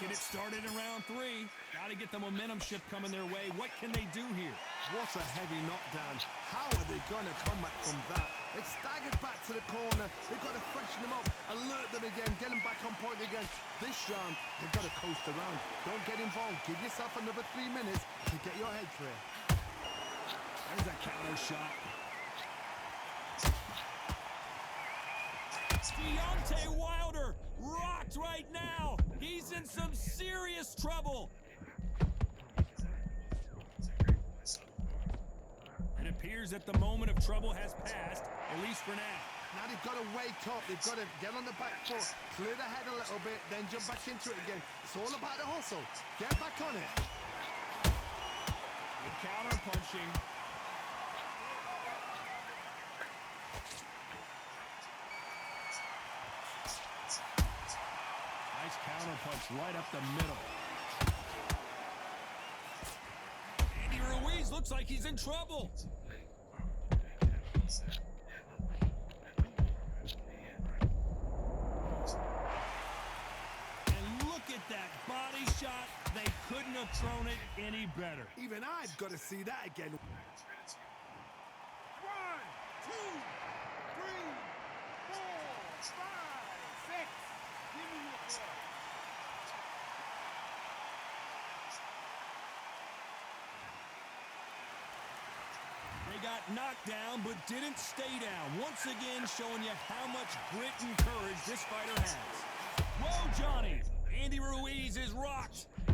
get it started in round 3. Got to get the momentum shift coming their way. What can they do here? What a heavy knockdown. How are they going to come back from that? They staggered back to the corner. They've got to freshen them up, alert them again, get them back on point again. This round, they've got to coast around. Don't get involved. Give yourself another 3 minutes to get your head clear. There's a counter shot. Deontay Wilder rocked right now. He's in some serious trouble. It appears that the moment of trouble has passed, at least for now. Now they've got to wake up. They've got to get on the back foot, clear the head a little bit, then jump back into it again. It's all about the hustle. Get back on it. Good counter punching. Nice counter punch right up the middle. Andy Ruiz looks like he's in trouble. And look at that body shot. They couldn't have thrown it any better. Even I've got to see that again. 1, 2, 3, 4, 5, 6. Give me your ball. They got knocked down, but didn't stay down. Once again, showing you how much grit and courage this fighter has. Whoa, Johnny! Andy Ruiz is rocked. I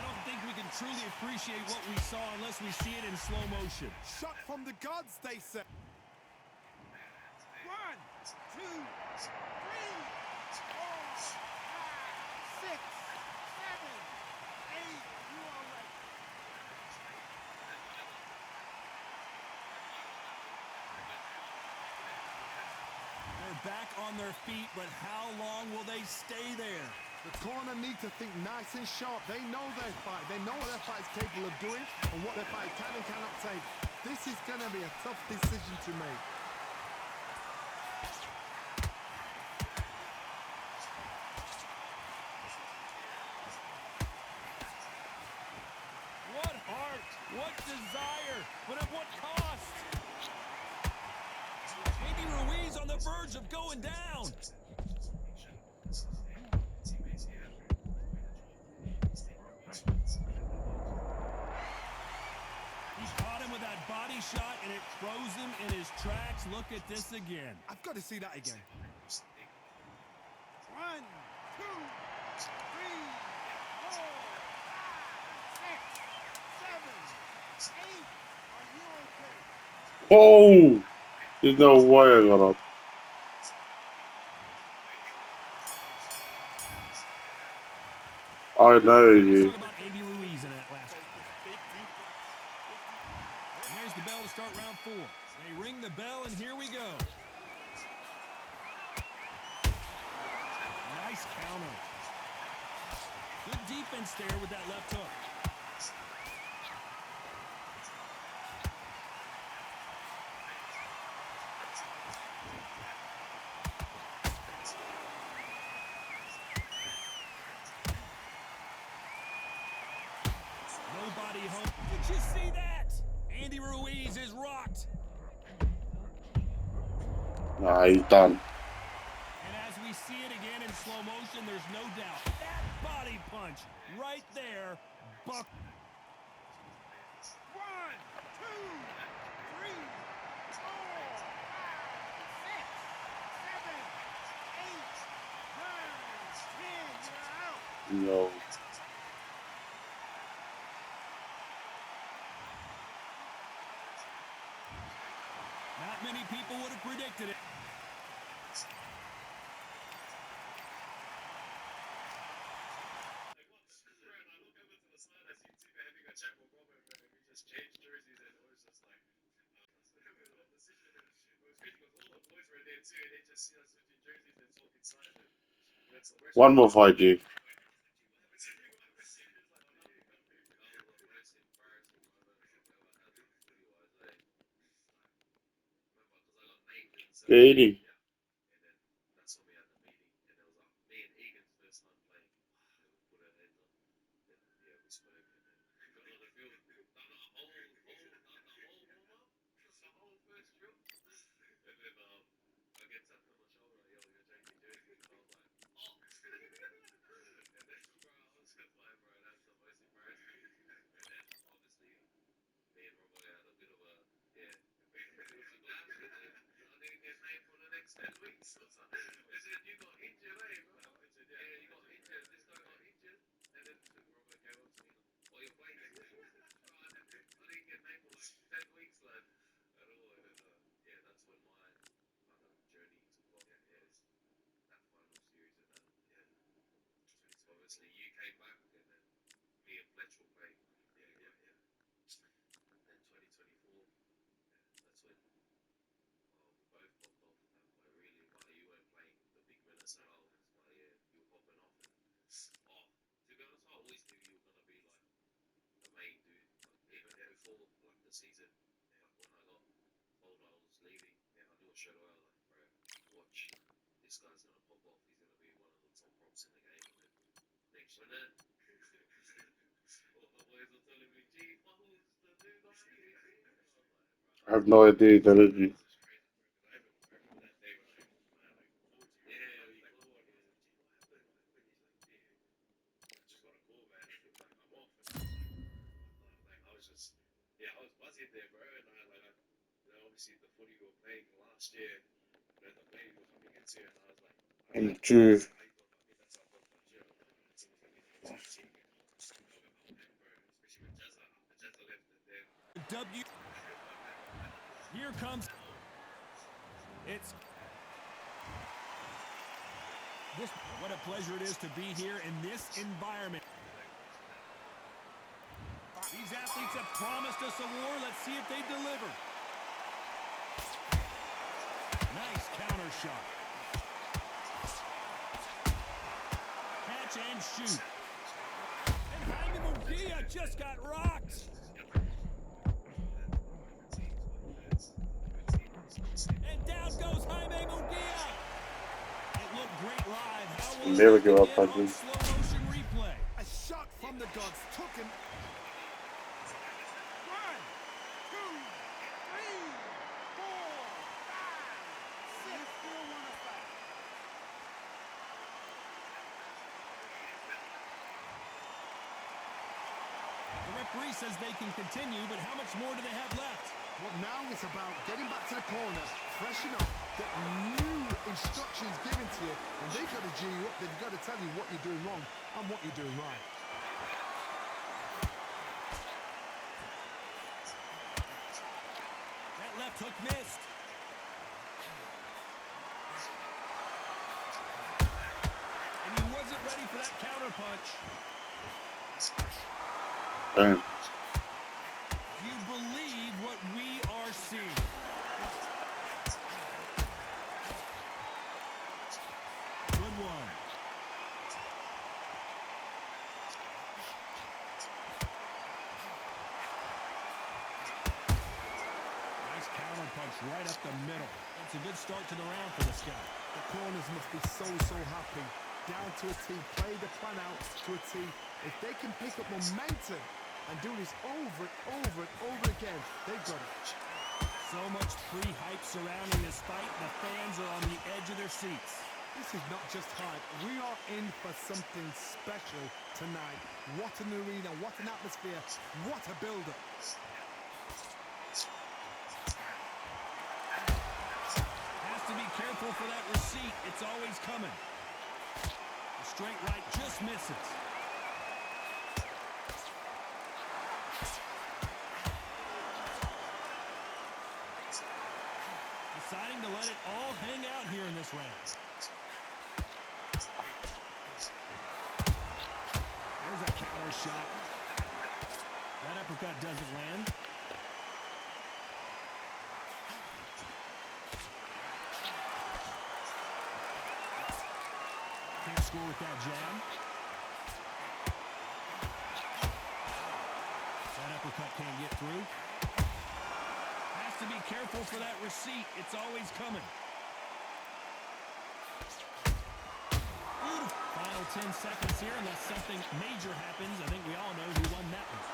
don't think we can truly appreciate what we saw unless we see it in slow motion. Shot from the gods, they say. 1, 2, 3, 4, 5, 6, 7, 8. You are right. They're back on their feet, but how long will they stay there? The corner need to think nice and sharp. They know their fight. They know what their fight's capable of doing and what their fight can and cannot take. This is going to be a tough decision to make. What heart, what desire, but at what cost? Andy Ruiz on the verge of going down. He caught him with that body shot, and it throws him in his tracks. Look at this again. I've got to see that again. 1, 2, 3, 4, 5, 6, 7, 8. Are you okay? Oh! There's no way I got up. I know Let's you. talk about Andy Ruiz in that last one. And there's the bell to start round 4. They ring the bell, and here we go. Nice counter. Good defense there with that left hook. Nobody home. Did you see that? Andy Ruiz is rocked. Nah, he's done. And as we see it again in slow motion, there's no doubt. That body punch right there. Buck. 1, 2, 3, 4, 5, 6, 7, 8, 9, 10. You're out. No. Not many people would have predicted it. One more fight, G. Katie. I have no idea, Delegy. And Drew. W. Here comes. It's this. What a pleasure it is to be here in this environment. These athletes have promised us a war. Let's see if they deliver. Nice counter shot. Catch and shoot. And Jaime Munguia just got rocked. And down goes Jaime Munguia. It looked great live. How will Never it give look up, again Patrick. on slow motion replay? A shot from the gods took him. 1, 2, 3, 4, 5, 6. Still one of five. The referee says they can continue, but how much more do they have left? Well, now it's about getting back to the corner, freshen up, get new instructions given to you, and they've got to G you up. They've got to tell you what you're doing wrong and what you're doing right. That left hook missed. And he wasn't ready for that counter punch. Bam. Do you believe what we are seeing? Good one. Nice counter punch right up the middle. It's a good start to the round for this guy. The corners must be so happy. Down to a T, play the plan out to a T. If they can pick up momentum and do this over and over again, they've got it. So much pre-hype surrounding this fight. The fans are on the edge of their seats. This is not just hype. We are in for something special tonight. What an arena, what an atmosphere, what a build-up. Has to be careful for that receipt. It's always coming. The straight right just misses. Deciding to let it all hang out here in this round. There's a counter shot. That uppercut doesn't land. Can't score with that jab. That uppercut can't get through. Has to be careful for that receipt. It's always coming. Beautiful. Final 10 seconds here, unless something major happens. I think we all know who won that one.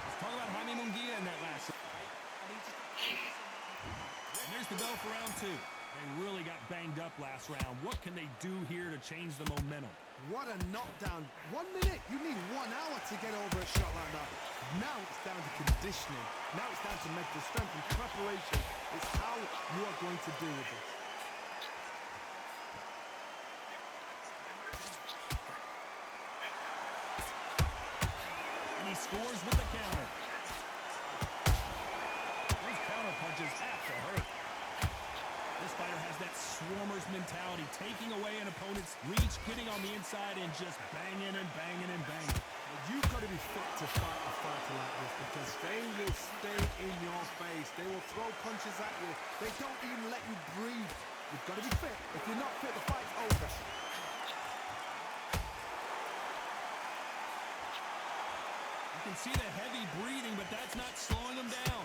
Let's talk about Jaime Munguia in that last round. And there's the bell for round 2. They really got banged up last round. What can they do here to change the momentum? What a knockdown. 1 minute. You need 1 hour to get over a shot like that. conditioning. Now it's down to mental strength and preparation. It's how you are going to deal with this. And he scores with the counter. Those counter punches have to hurt. This fighter has that swarmer's mentality, taking away an opponent's reach, getting on the inside, and just banging and banging and banging. You've got to be fit to fight a fighter like this because they will stay in your face. They will throw punches at you. They don't even let you breathe. You've got to be fit. If you're not fit, the fight's over. You can see the heavy breathing, but that's not slowing him down.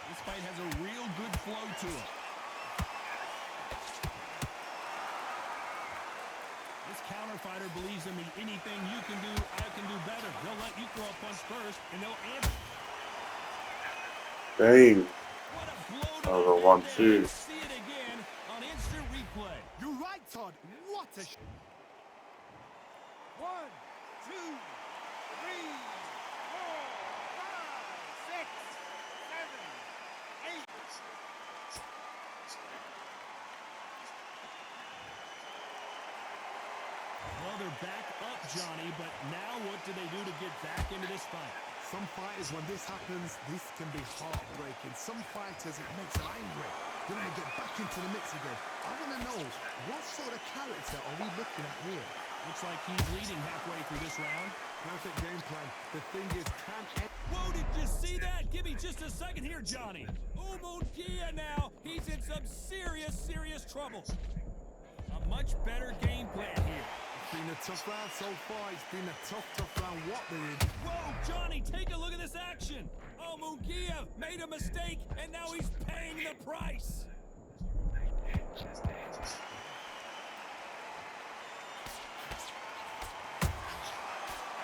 This fight has a real good flow to it. This counter fighter believes in me. Anything you can do, I can do better. They'll let you throw a punch first, and they'll answer. Dang. What a blow to That was the a 1-2. head. See it again on instant replay. You're right, Todd. What a... 1, 2, 3, 4, 5, 6, 7, 8. Well, they're back up, Johnny, but now what do they do to get back into this fight? Some fighters, when this happens, this can be heartbreaking. Some fighters, it makes them angry. They want to get back into the mix again. I want to know, what sort of character are we looking at here? Looks like he's leading halfway through this round. Perfect game plan. The thing is, Whoa, did you see that? Give me just a second here, Johnny. Munguia now. He's in some serious, serious trouble. A much better game plan here. It's been a tough round so far. It's been a tough round. What they did. Whoa, Johnny, take a look at this action. Munguia made a mistake, and now he's paying the price.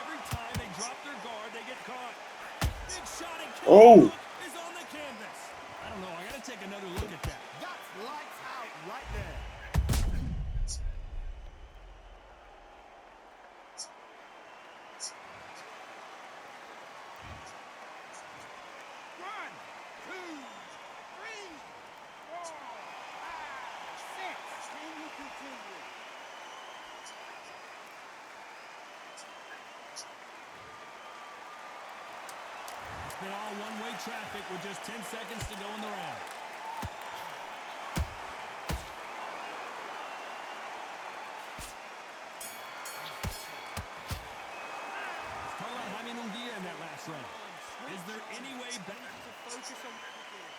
Every time they drop their guard, they get caught. Big shot and Oh. is on the canvas. I don't know. I got to take another look at that. That's lights out right there. One, two, three, 4, 5, 6. Can you continue? It's been all one-way traffic with just 10 seconds to go in the round. Carla Jaime Munguia in that last round. Is there any way back? Focus on what we're doing.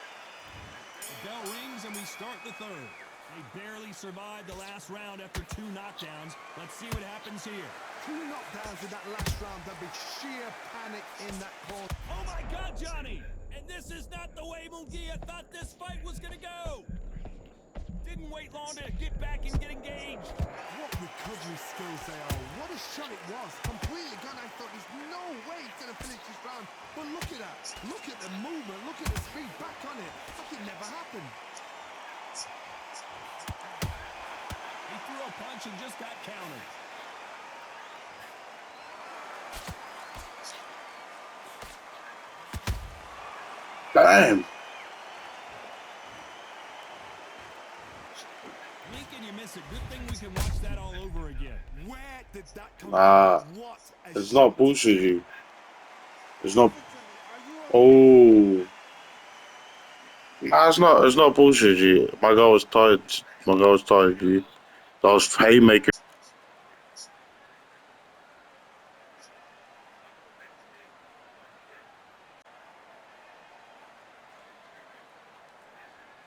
The bell rings and we start the third. They barely survived the last round after 2 knockdowns. Let's see what happens here. 2 knockdowns in that last round. There'll be sheer panic in that corner. Oh my God, Johnny! And this is not the way Munguia thought this fight was gonna go. Didn't wait long to get back and get engaged. What recovery skills they are. What a shot it was. Completely gone. I thought there's no way he's going to finish this round. But look at that. Look at the movement. Look at the speed. Back on it. Like it never happened. He threw a punch and just got countered. Damn. Lincoln, you miss it. Good thing we can watch that all over again. Where did that come Nah. from? What a It's shot. not bullshit. It's not. Are you Oh. Nah, it's not bullshit, G. My guy was tired. My guy was tired, G. That was haymaker